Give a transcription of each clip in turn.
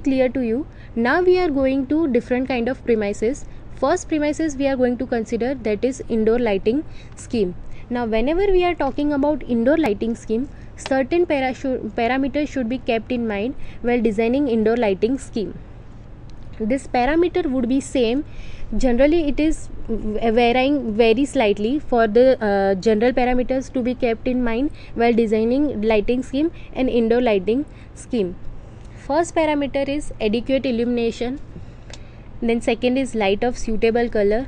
clear to you. Now we are going to different kind of premises. First premises we are going to consider, that is indoor lighting scheme. Now whenever we are talking about indoor lighting scheme, certain parameters should be kept in mind while designing indoor lighting scheme. This parameter would be same. Generally it is varying very slightly for the general parameters to be kept in mind while designing lighting scheme and indoor lighting scheme. First parameter is adequate illumination, then second is light of suitable color,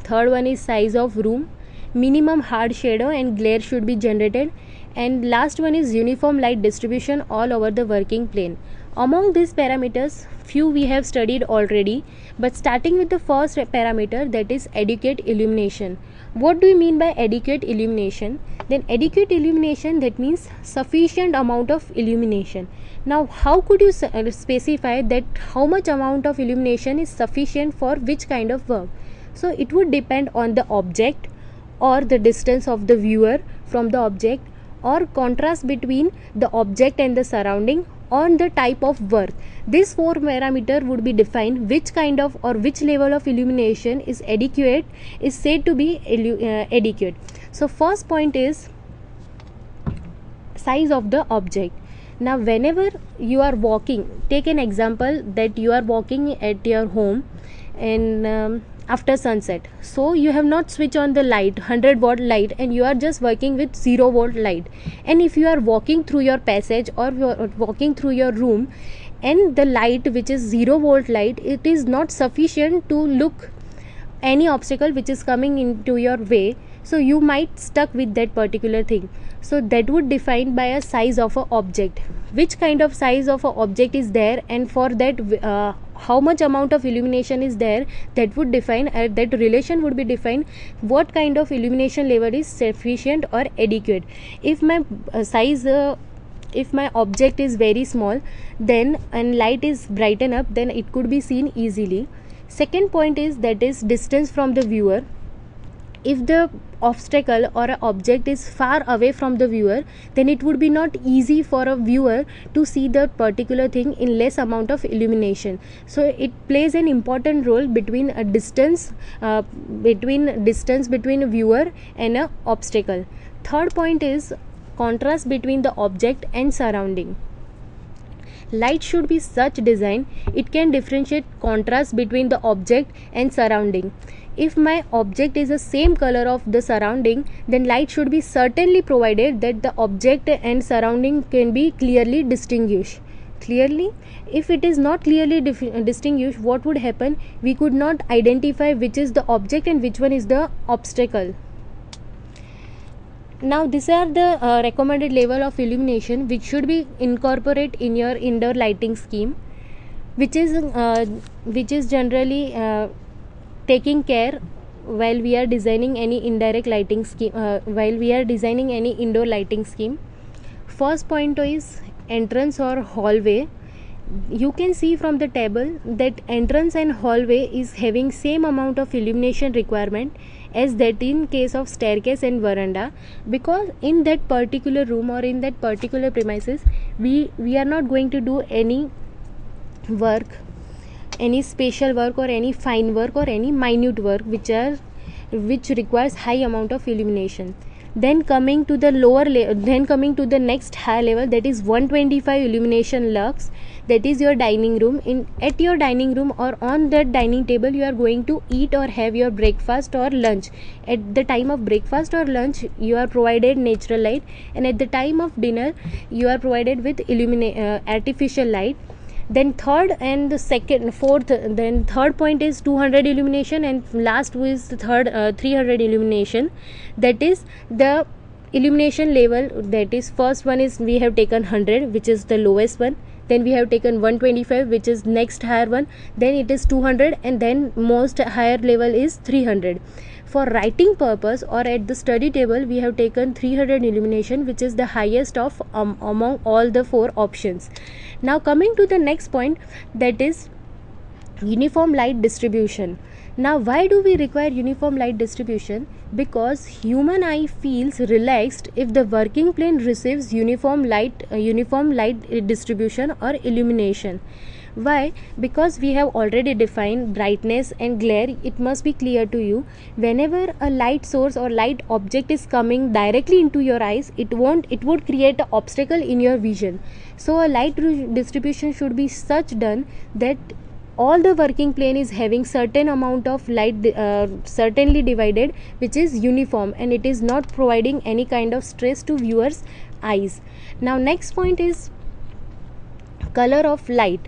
third one is size of room, minimum hard shadow and glare should be generated, and last one is uniform light distribution all over the working plane. Among these parameters, few we have studied already, but starting with the first parameter, that is adequate illumination. What do you mean by adequate illumination? Then adequate illumination, that means sufficient amount of illumination. Now how could you specify that how much amount of illumination is sufficient for which kind of work? So it would depend on the object, or the distance of the viewer from the object, or contrast between the object and the surrounding, on the type of work. This four parameter would be defined which kind of or which level of illumination is adequate, is said to be adequate. So first point is size of the object. Now whenever you are walking, take an example that you are walking at your home and after sunset, so you have not switched on the light, 100-watt light, and you are just working with 0-volt light. And if you are walking through your passage or you are walking through your room, and the light which is 0-volt light, it is not sufficient to look any obstacle which is coming into your way, so you might stuck with that particular thing. So that would define by a size of a object, which kind of size of a object is there, and for that how much amount of illumination is there, that would define that relation would be defined what kind of illumination level is sufficient or adequate. If my if my object is very small, then and light is brighten up, then it could be seen easily. Second point is, that is distance from the viewer. If the obstacle or an object is far away from the viewer, then it would be not easy for a viewer to see the particular thing in less amount of illumination. So it plays an important role between a distance between a viewer and a obstacle. Third point is contrast between the object and surrounding. Light should be such design it can differentiate contrast between the object and surrounding. If my object is the same color of the surrounding, then light should be certainly provided that the object and surrounding can be clearly distinguished. Clearly, if it is not clearly distinguished, what would happen? We could not identify which is the object and which one is the obstacle. Now these are the recommended level of illumination which should be incorporate in your indoor lighting scheme, which is generally taking care while we are designing any indirect lighting scheme, while we are designing any indoor lighting scheme. First point is entrance or hallway. You can see from the table that entrance and hallway is having same amount of illumination requirement as that in case of staircase and veranda, because in that particular room or in that particular premises we are not going to do any work, any special work or any fine work or any minute work which requires high amount of illumination. Then coming to the next high level, that is 125 illumination lux, that is your dining room. At your dining room or on that dining table you are going to eat or have your breakfast or lunch. At the time of breakfast or lunch you are provided natural light, and at the time of dinner you are provided with artificial light. Then third point is 200 illumination, and last is the third 300 illumination. That is the illumination level. That is, first one is we have taken 100, which is the lowest one, then we have taken 125, which is next higher one, then it is 200, and then most higher level is 300. For writing purpose or at the study table we have taken 300 illumination, which is the highest of among all the four options. Now coming to the next point, that is uniform light distribution. Now why do we require uniform light distribution? Because human eye feels relaxed if the working plane receives uniform light distribution or illumination. Why? Because we have already defined brightness and glare. It must be clear to you. Whenever a light source or light object is coming directly into your eyes, it would create an obstacle in your vision. So a light distribution should be such done that all the working plane is having certain amount of light certainly divided, which is uniform, and it is not providing any kind of stress to viewers eyes. Now next point is color of light.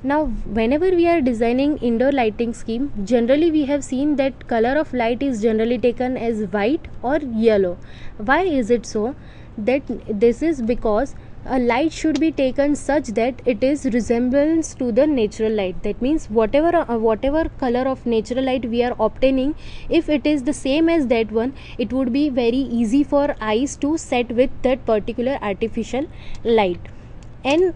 Now whenever we are designing indoor lighting scheme, generally we have seen that color of light is generally taken as white or yellow. Why is it so? That this is because a light should be taken such that it is resemblance to the natural light. That means whatever color of natural light we are obtaining, if it is the same as that one, it would be very easy for eyes to set with that particular artificial light. And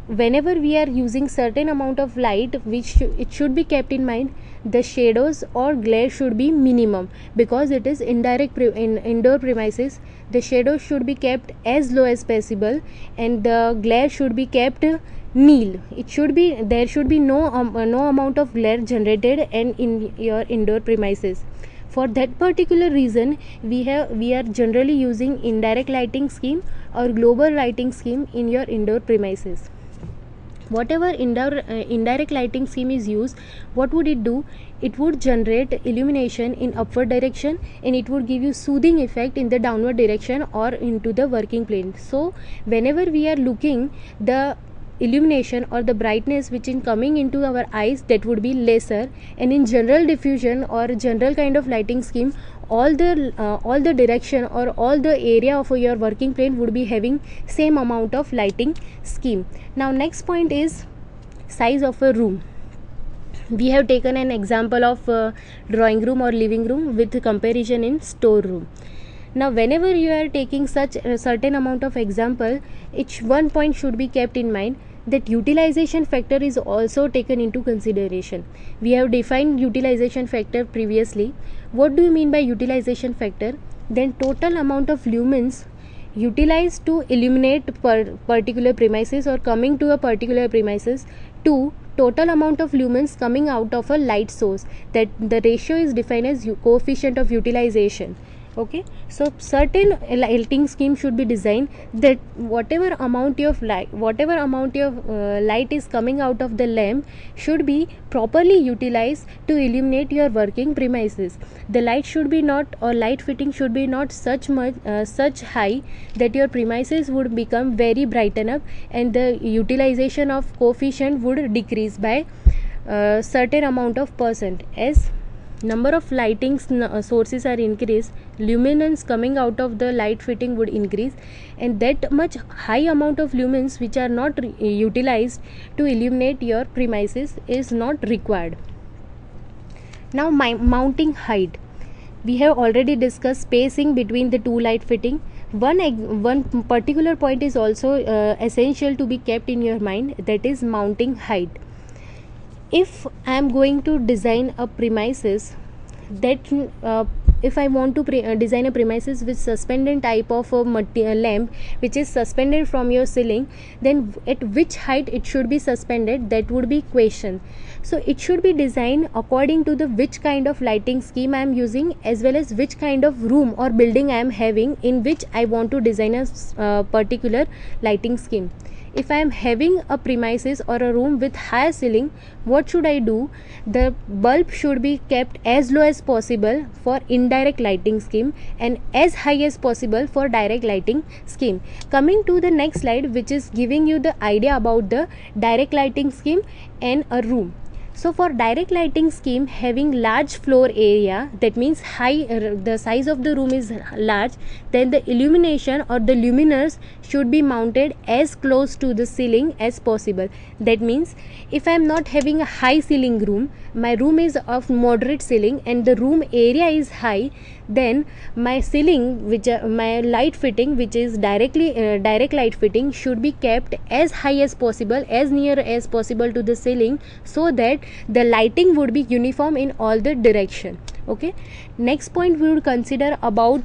whenever we are using certain amount of light, it should be kept in mind, the shadows or glare should be minimum, because it is in indoor premises. The shadows should be kept as low as possible, and the glare should be kept nil. There should be no amount of glare generated in your indoor premises. For that particular reason, we are generally using indirect lighting scheme or global lighting scheme in your indoor premises. Whatever indirect lighting scheme is used, what would it do? It would generate illumination in upward direction, and it would give you soothing effect in the downward direction or into the working plane. So whenever we are looking, the illumination or the brightness which is coming into our eyes, that would be lesser. And in general diffusion or general kind of lighting scheme, all the direction or all the area of your working plane would be having same amount of lighting scheme. Now next point is size of a room. We have taken an example of drawing room or living room with comparison in storeroom. Now whenever you are taking such a certain amount of example, each one point should be kept in mind, that utilization factor is also taken into consideration. We have defined utilization factor previously. What do you mean by utilization factor? Then total amount of lumens utilized to illuminate particular premises or coming to a particular premises, to total amount of lumens coming out of a light source. That the ratio is defined as coefficient of utilization. Okay, so certain lighting scheme should be designed that whatever amount of light is coming out of the lamp should be properly utilized to illuminate your working premises. The light should be not, or light fitting should be not such high that your premises would become very brighten up, and the utilization of coefficient would decrease by certain amount of percent. As number of lighting sources are increased, luminance coming out of the light fitting would increase, and that much high amount of lumens which are not utilized to illuminate your premises is not required. Now mounting height. We have already discussed spacing between the two light fitting. One particular point is also essential to be kept in your mind, that is mounting height. If I am going to design a premises, that if I want to design a premises with suspended type of a lamp which is suspended from your ceiling, then at which height it should be suspended, that would be question. So it should be designed according to the which kind of lighting scheme I am using, as well as which kind of room or building I am having in which I want to design a particular lighting scheme. If I am having a premises or a room with high ceiling, what should I do? The bulb should be kept as low as possible for indirect lighting scheme, and as high as possible for direct lighting scheme. Coming to the next slide, which is giving you the idea about the direct lighting scheme and a room. So for direct lighting scheme, having large floor area, that means the size of the room is large, then the illumination or the luminaires should be mounted as close to the ceiling as possible. That means if I am not having a high ceiling room, my room is of moderate ceiling and the room area is high, then my ceiling, my light fitting, which is direct light fitting, should be kept as high as possible, as near as possible to the ceiling, so that the lighting would be uniform in all the direction. Okay, next point we would consider about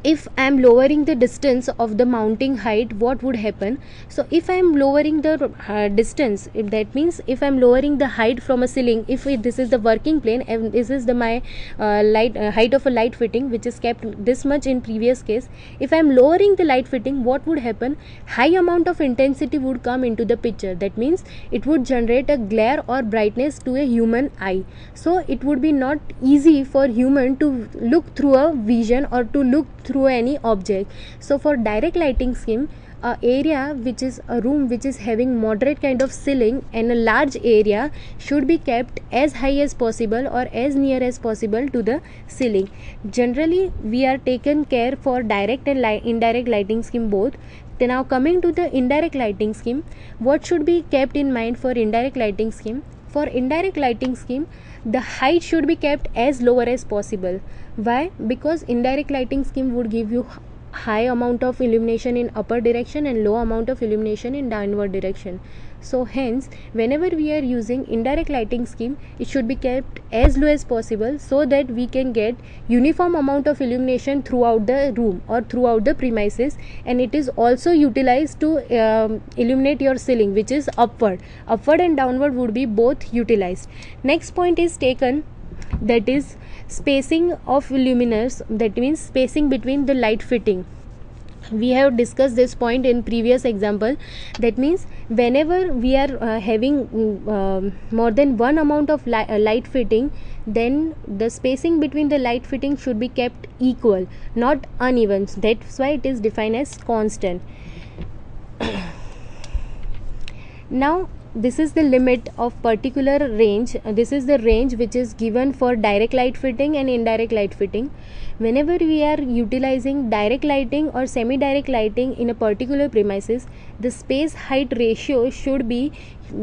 if I am lowering the distance of the mounting height, what would happen? So if I am lowering the distance, if that means if I am lowering the height from a ceiling, if this is the working plane and this is the my height of a light fitting, which is kept this much in previous case, if I am lowering the light fitting, what would happen? High amount of intensity would come into the picture. That means it would generate a glare or brightness to a human eye. So it would be not easy for human to look through a vision or to look through any object. So for direct lighting scheme, a area which is a room which is having moderate kind of ceiling and a large area should be kept as high as possible or as near as possible to the ceiling. Generally we are taken care for direct and indirect lighting scheme both. Now coming to the indirect lighting scheme, what should be kept in mind for indirect lighting scheme? For indirect lighting scheme, the height should be kept as lower as possible. Why? Because indirect lighting scheme would give you high amount of illumination in upper direction and low amount of illumination in downward direction. So hence whenever we are using indirect lighting scheme, it should be kept as low as possible so that we can get uniform amount of illumination throughout the room or throughout the premises, and it is also utilized to illuminate your ceiling, which is upward and downward would be both utilized. Next point is taken, that is spacing of luminaires, that means spacing between the light fitting. We have discussed this point in previous example. That means whenever we are having more than one amount of light fitting, then the spacing between the light fitting should be kept equal, not uneven. That's why it is defined as constant. Now this is the limit of particular range. This is the range which is given for direct light fitting and indirect light fitting. Whenever we are utilizing direct lighting or semi-direct lighting in a particular premises, the space height ratio should be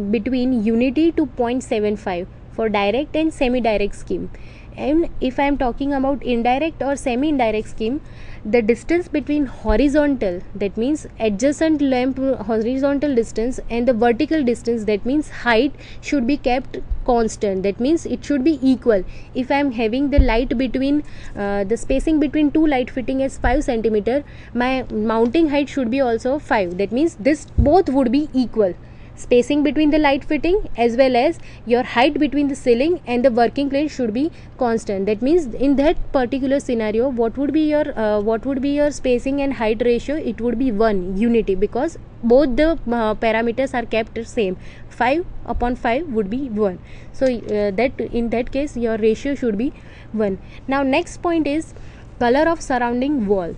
between unity to 0.75 for direct and semi-direct scheme. And if I am talking about indirect or semi-indirect scheme, the distance between horizontal, that means adjacent lamp horizontal distance, and the vertical distance, that means height, should be kept constant. That means it should be equal. If I am having the light between the spacing between two light fitting as 5 cm, my mounting height should be also 5. That means this both would be equal. Spacing between the light fitting as well as your height between the ceiling and the working plane should be constant. That means in that particular scenario, what would be your spacing and height ratio? It would be 1 unity, because both the parameters are kept same. 5 upon 5 would be 1. So that in that case your ratio should be 1. Now next point is color of surrounding wall.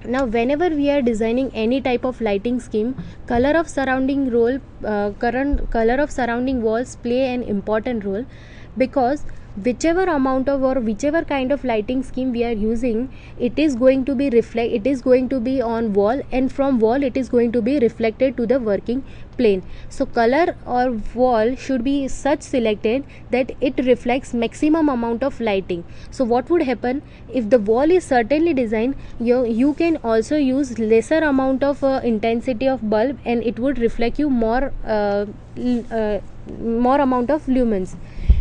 Now whenever we are designing any type of lighting scheme, color of surrounding walls play an important role, because whichever amount of or whichever kind of lighting scheme we are using, it is going to be on wall, and from wall it is going to be reflected to the working plane. So color or wall should be such selected that it reflects maximum amount of lighting. So what would happen if the wall is certainly designed, you can also use lesser amount of intensity of bulb, and it would reflect you more amount of lumens.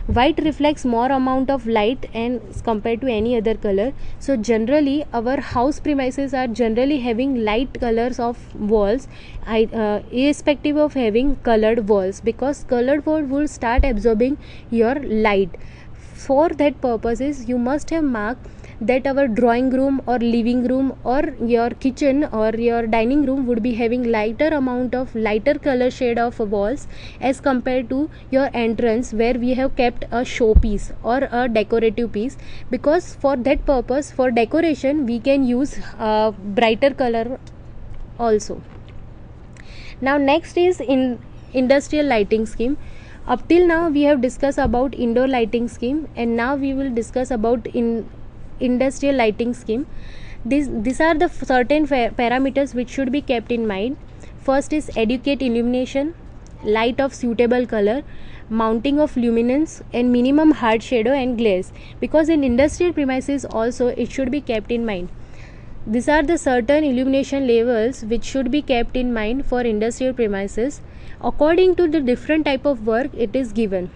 White reflects more amount of light and compared to any other color. So generally our house premises are generally having light colors of walls, irrespective of having colored walls, because colored wall will start absorbing your light. For that purposes, you must have marked that our drawing room or living room or your kitchen or your dining room would be having lighter color shade of walls as compared to your entrance, where we have kept a showpiece or a decorative piece, because for that purpose, for decoration, we can use brighter color also. Now next is in industrial lighting scheme. Up till now we have discussed about indoor lighting scheme, and now we will discuss about industrial lighting scheme. These are the certain parameters which should be kept in mind. First is adequate illumination, light of suitable color, mounting of luminance, and minimum hard shadow and glares, because in industrial premises also it should be kept in mind. These are the certain illumination levels which should be kept in mind for industrial premises. According to the different type of work it is given,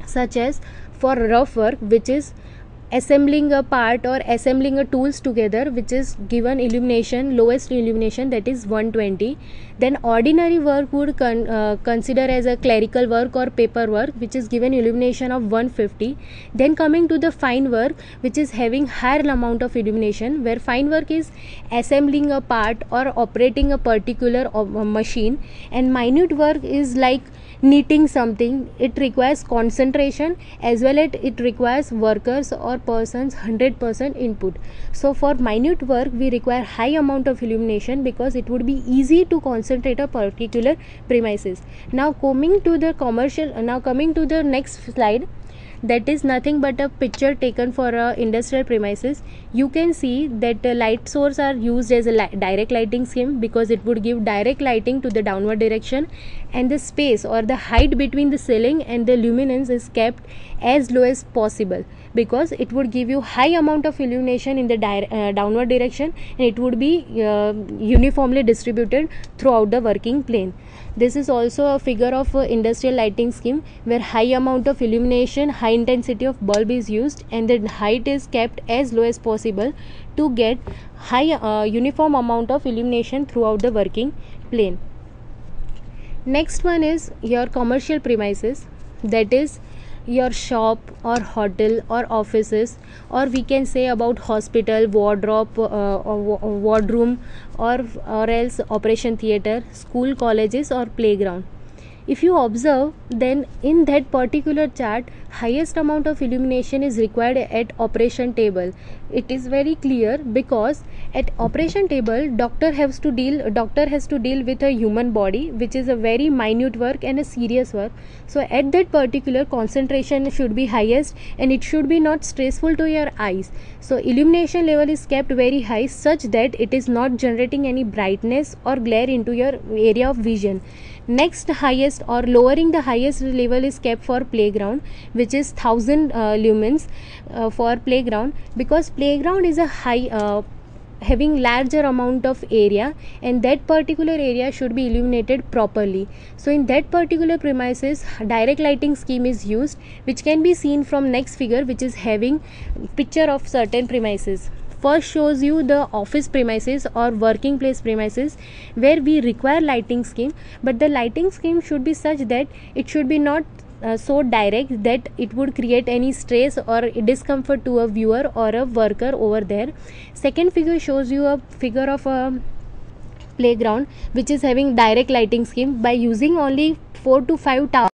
such as for rough work, which is assembling a part or assembling a tools together, which is given illumination, lowest illumination, that is 120. Then ordinary work would consider as a clerical work or paper work, which is given illumination of 150. Then coming to the fine work, which is having higher amount of illumination, where fine work is assembling a part or operating a particular machine, and minute work is like knitting something. It requires concentration as well as it requires workers or persons 100% input. So for minute work we require high amount of illumination because it would be easy to concentrate a particular premises. Now coming to the next slide, that is nothing but a picture taken for industrial premises. You can see that light source are used as a direct lighting scheme because it would give direct lighting to the downward direction, and the space or the height between the ceiling and the luminance is kept as low as possible because it would give you high amount of illumination in the downward direction, and it would be uniformly distributed throughout the working plane. This is also a figure of industrial lighting scheme where high amount of illumination, high intensity of bulb is used, and the height is kept as low as possible to get high uniform amount of illumination throughout the working plane. Next one is your commercial premises, that is your shop or hotel or offices, or we can say about hospital, wardrobe, wardroom, or else operation theater, school, colleges, or playground. If you observe, then in that particular chart, highest amount of illumination is required at operation table. It is very clear because at operation table, doctor has to deal with a human body, which is a very minute work and a serious work. So at that particular, concentration should be highest and it should be not stressful to your eyes. So illumination level is kept very high such that it is not generating any brightness or glare into your area of vision. Next highest or lowering the highest level is kept for playground, which is 1000 lumens for playground, because playground is a high having larger amount of area, and that particular area should be illuminated properly. So in that particular premises, direct lighting scheme is used, which can be seen from next figure, which is having picture of certain premises. First shows you the office premises or working place premises where we require lighting scheme, but the lighting scheme should be such that it should be not so direct that it would create any stress or discomfort to a viewer or a worker over there. Second figure shows you a figure of a playground which is having direct lighting scheme by using only 4 to 5 towers